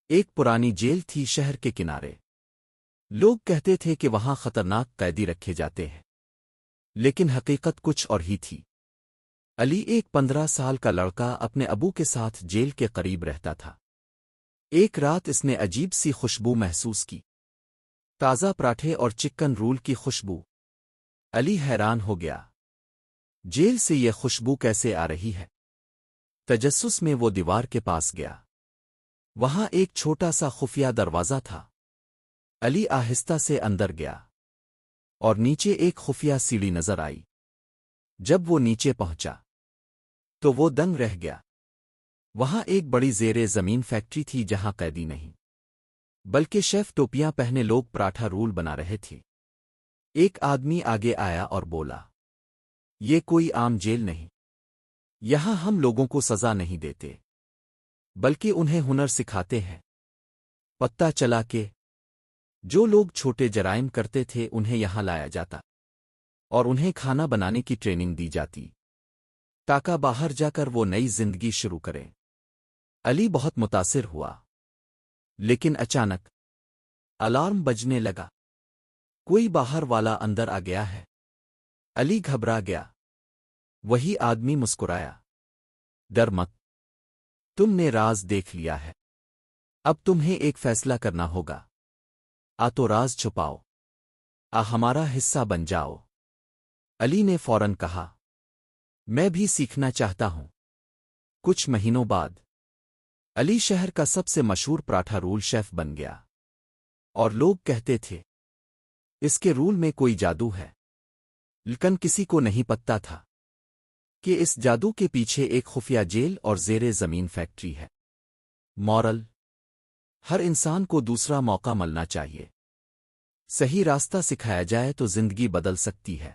ایک پرانی جیل تھی شہر کے کنارے۔ لوگ کہتے تھے کہ وہاں خطرناک قیدی رکھے جاتے ہیں، لیکن حقیقت کچھ اور ہی تھی۔ علی ایک 15 سال کا لڑکا اپنے ابو کے ساتھ جیل کے قریب رہتا تھا۔ ایک رات اس نے عجیب سی خوشبو محسوس کی، تازہ پراٹھے اور چکن رول کی خوشبو۔ علی حیران ہو گیا، جیل سے یہ خوشبو کیسے آ رہی ہے؟ تجسس میں وہ دیوار کے پاس گیا۔ وہاں ایک چھوٹا سا خفیہ دروازہ تھا۔ علی آہستہ سے اندر گیا، اور نیچے ایک خفیہ سیڑھی نظر آئی۔ جب وہ نیچے پہنچا تو وہ دنگ رہ گیا۔ وہاں ایک بڑی زیر زمین فیکٹری تھی جہاں قیدی نہیں، بلکہ شیف ٹوپیاں پہنے لوگ پراٹھا رول بنا رہے تھے۔ ایک آدمی آگے آیا اور بولا، یہ کوئی عام جیل نہیں، یہاں ہم لوگوں کو سزا نہیں دیتے، بلکہ انہیں ہنر سکھاتے ہیں۔ پتہ چلا کہ جو لوگ چھوٹے جرائم کرتے تھے انہیں یہاں لایا جاتا، اور انہیں کھانا بنانے کی ٹریننگ دی جاتی، تاکہ باہر جا کر وہ نئی زندگی شروع کریں۔ علی بہت متاثر ہوا، لیکن اچانک الارم بجنے لگا۔ کوئی باہر والا اندر آ گیا ہے۔ علی گھبرا گیا۔ وہی آدمی مسکرایا، ڈر مت، تم نے راز دیکھ لیا ہے، اب تمہیں ایک فیصلہ کرنا ہوگا، تو راز چھپاؤ، ہمارا حصہ بن جاؤ۔ علی نے فوراً کہا، میں بھی سیکھنا چاہتا ہوں۔ کچھ مہینوں بعد علی شہر کا سب سے مشہور پراٹھا رول شیف بن گیا، اور لوگ کہتے تھے اس کے رول میں کوئی جادو ہے، لیکن کسی کو نہیں پتہ تھا کہ اس جادو کے پیچھے ایک خفیہ جیل اور زیر زمین فیکٹری ہے۔ مورل: ہر انسان کو دوسرا موقع ملنا چاہیے۔ صحیح راستہ سکھایا جائے تو زندگی بدل سکتی ہے۔